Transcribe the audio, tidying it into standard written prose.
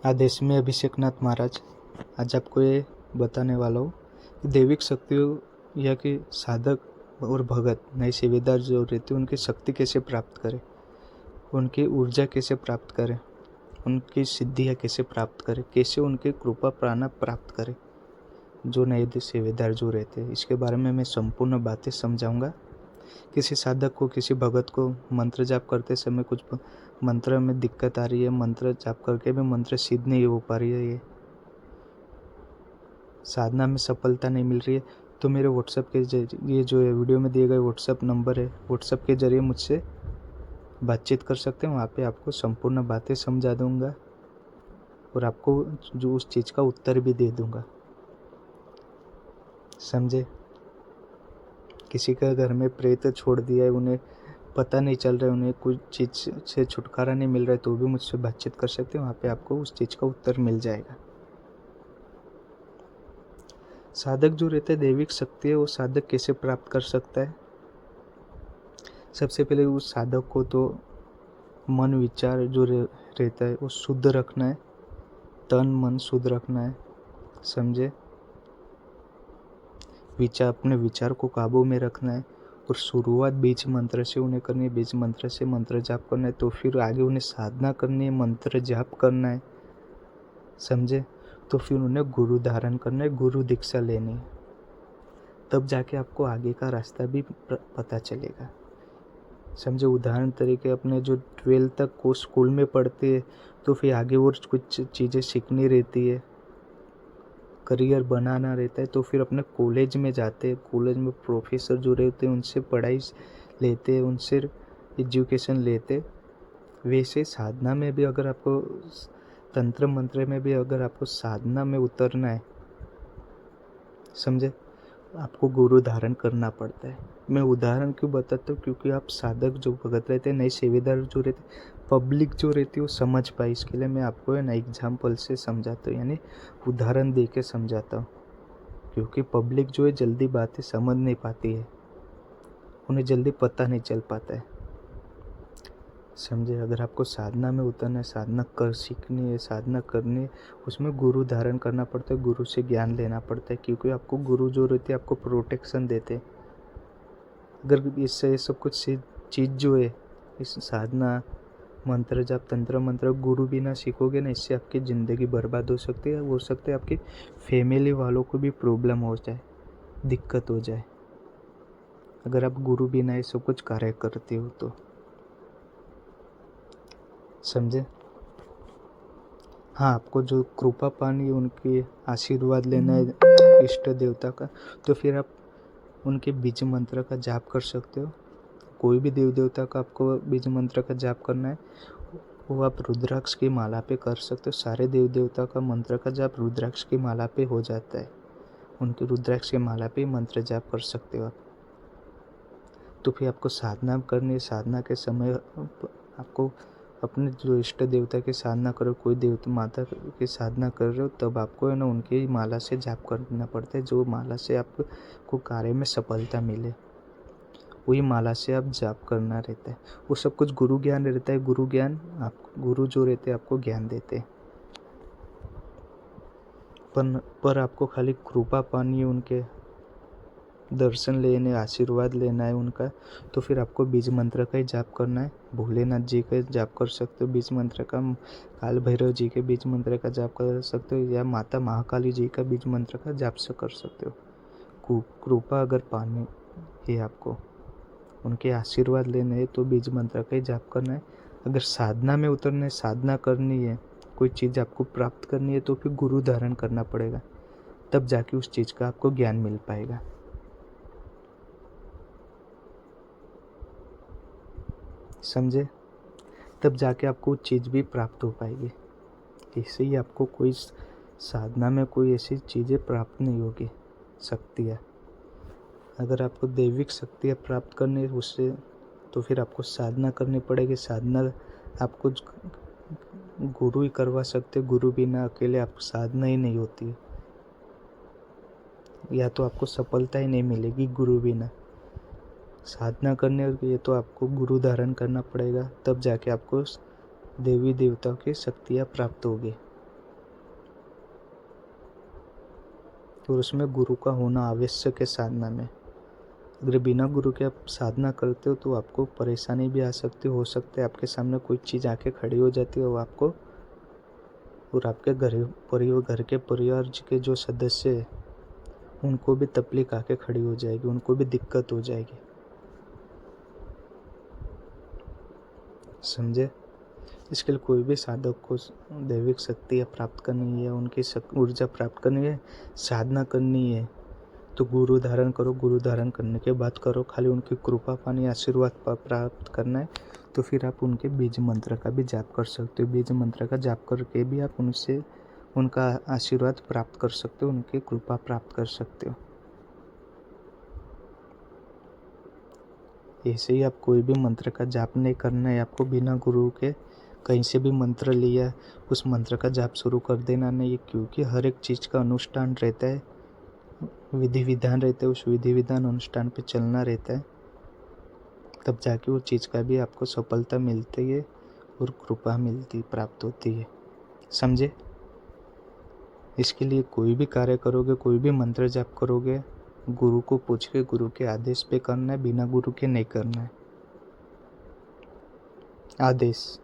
आदेश में अभिषेक नाथ महाराज। आज आपको ये बताने वाला हूँ कि दैविक शक्तियों या कि साधक और भगत नए सेवेदार जो रहते हैं उनकी शक्ति कैसे प्राप्त करें, उनकी ऊर्जा कैसे प्राप्त करें, उनकी सिद्धियाँ कैसे प्राप्त करें, कैसे उनकी कृपा प्राणा प्राप्त करें। जो नए सेवेदार जो रहते हैं इसके बारे में मैं संपूर्ण बातें समझाऊंगा। किसी साधक को, किसी भगत को मंत्र जाप करते समय कुछ मंत्र में दिक्कत आ रही है, मंत्र जाप करके भी मंत्र सिद्ध नहीं हो पा रही है, ये साधना में सफलता नहीं मिल रही है, तो मेरे व्हाट्सएप के ये जो है वीडियो में दिए गए व्हाट्सएप नंबर है, व्हाट्सएप के जरिए मुझसे बातचीत कर सकते हैं। वहाँ पे आपको संपूर्ण बातें समझा दूंगा और आपको जो उस चीज़ का उत्तर भी दे दूंगा। समझे? किसी का घर में प्रेत छोड़ दिया है, उन्हें पता नहीं चल रहा है, उन्हें कुछ चीज़ से छुटकारा नहीं मिल रहा है, तो भी मुझसे बातचीत कर सकते हैं। वहाँ पे आपको उस चीज़ का उत्तर मिल जाएगा। साधक जो रहता है, दैविक शक्ति है, वो साधक कैसे प्राप्त कर सकता है? सबसे पहले उस साधक को तो मन विचार जो रहता है वो शुद्ध रखना है, तन मन शुद्ध रखना है। समझे? अपने विचार को काबू में रखना है और शुरुआत बीज मंत्र से उन्हें करनी है। बीज मंत्र से मंत्र जाप करना है, तो फिर आगे उन्हें साधना करनी है, मंत्र जाप करना है। समझे? तो फिर उन्हें गुरु धारण करना है, गुरु दीक्षा लेनी है। तब जाके आपको आगे का रास्ता भी पता चलेगा। समझे? उदाहरण तरीके अपने जो 12th तक को स्कूल में पढ़ते हैं, तो फिर आगे और कुछ चीज़ें सीखनी रहती है, करियर बनाना रहता है, तो फिर अपने कॉलेज में जाते हैं। कॉलेज में प्रोफेसर जो रहते हैं उनसे पढ़ाई लेते हैं, उनसे एजुकेशन लेते। वैसे साधना में भी अगर आपको तंत्र मंत्र में भी अगर आपको साधना में उतरना है, समझे, आपको गुरु धारण करना पड़ता है। मैं उदाहरण क्यों बताता हूँ? क्योंकि आप साधक जो भगत रहते हैं, नए सेवेदार जो रहते हैं, पब्लिक जो रहती है वो समझ पाए, इसके लिए मैं आपको है ना एग्जाम्पल से समझाता हूँ, यानी उदाहरण दे के समझाता हूँ। क्योंकि पब्लिक जो है जल्दी बातें समझ नहीं पाती है, उन्हें जल्दी पता नहीं चल पाता है। समझे? अगर आपको साधना में उतरना है, साधना कर सीखनी है, साधना करनी है, उसमें गुरु धारण करना पड़ता है, गुरु से ज्ञान लेना पड़ता है। क्योंकि आपको गुरु जो रहते हैं आपको प्रोटेक्शन देते हैं। अगर इससे सब कुछ चीज़ जो है, इस साधना मंत्र जाप तंत्र मंत्र गुरु भी ना सीखोगे ना, इससे आपकी ज़िंदगी बर्बाद हो सकती है। हो सकता है आपकी फैमिली वालों को भी प्रॉब्लम हो जाए, दिक्कत हो जाए, अगर आप गुरु बिना ये सब कुछ कार्य करते हो तो। समझे? हाँ, आपको जो कृपा पानी है, उनके आशीर्वाद लेना है इष्ट देवता का, तो फिर आप उनके बीज मंत्र का जाप कर सकते हो। कोई भी देव देवता का आपको बीज मंत्र का जाप करना है, वो आप रुद्राक्ष की माला पे कर सकते हो। सारे देव देवता का मंत्र का जाप रुद्राक्ष की माला पे हो जाता है, उनकी रुद्राक्ष की माला पे मंत्र जाप कर सकते हो आप। तो फिर आपको साधना करनी है। साधना के समय आपको अपने जो इष्ट देवता की साधना करो, कोई देवता माता की साधना कर रहे हो, तब आपको है ना उनकी माला से जाप करना पड़ता है। जो माला से आपको कार्य में सफलता मिले, वही माला से आप जाप करना रहता है। वो सब कुछ गुरु ज्ञान रहता है। गुरु ज्ञान आप गुरु जो रहते हैं आपको ज्ञान देते हैं, पर आपको खाली कृपा पानी है, उनके दर्शन लेने, आशीर्वाद लेना है उनका। तो फिर आपको बीज मंत्र का ही जाप करना है। भोलेनाथ जी का जाप कर सकते हो बीज मंत्र का, काल भैरव जी के बीज मंत्र का जाप कर सकते हो, या माता महाकाली जी का बीज मंत्र का जाप से कर सकते हो। कृपा अगर पानी है, आपको उनके आशीर्वाद लेने हैं, तो बीज मंत्र का ही जाप करना है। अगर साधना में उतरना है, साधना करनी है, कोई चीज़ आपको प्राप्त करनी है, तो फिर गुरु धारण करना पड़ेगा, तब जाके उस चीज़ का आपको ज्ञान मिल पाएगा। समझे? तब जाके आपको चीज़ भी प्राप्त हो पाएगी। ऐसे ही आपको कोई साधना में कोई ऐसी चीज़ें प्राप्त नहीं होगी, शक्तियाँ। अगर आपको दैविक शक्तियाँ प्राप्त करनी है उससे, तो फिर आपको साधना करनी पड़ेगी। साधना आपको गुरु ही करवा सकते, गुरु बिना अकेले आप साधना ही नहीं होती है, या तो आपको सफलता ही नहीं मिलेगी गुरु बिना। साधना करने के लिए तो आपको गुरु धारण करना पड़ेगा, तब जाके आपको देवी देवताओं की शक्तियाँ प्राप्त होगी। और उसमें गुरु का होना आवश्यक है साधना में। अगर बिना गुरु के आप साधना करते हो तो आपको परेशानी भी आ सकती हो सकता है आपके सामने कोई चीज़ आके खड़ी हो जाती हो आपको और आपके घर के परिवार के जो सदस्य हैं उनको भी तकलीफ आके खड़ी हो जाएगी, उनको भी दिक्कत हो जाएगी। समझे? इसके लिए कोई भी साधक को दैविक शक्तियाँ प्राप्त करनी है, उनकी ऊर्जा प्राप्त करनी है, साधना करनी है तो गुरु धारण करो। गुरु धारण करने के बाद करो, खाली उनकी कृपा पानी आशीर्वाद प्राप्त करना है तो फिर आप उनके बीज मंत्र का भी जाप कर सकते हो। बीज मंत्र का जाप करके भी आप उनसे उनका आशीर्वाद प्राप्त कर सकते हो, उनकी कृपा प्राप्त कर सकते हो। ऐसे ही आप कोई भी मंत्र का जाप नहीं करना है आपको बिना गुरु के। कहीं से भी मंत्र लिया उस मंत्र का जाप शुरू कर देना नहीं है, क्योंकि हर एक चीज़ का अनुष्ठान रहता है, विधि विधान रहते हैं, उस विधि विधान अनुष्ठान पे चलना रहता है, तब जाके वो चीज़ का भी आपको सफलता मिलती है और कृपा प्राप्त होती है। समझे? इसके लिए कोई भी कार्य करोगे, कोई भी मंत्र जाप करोगे, गुरु को पूछ के गुरु के आदेश पे करना है, बिना गुरु के नहीं करना है। आदेश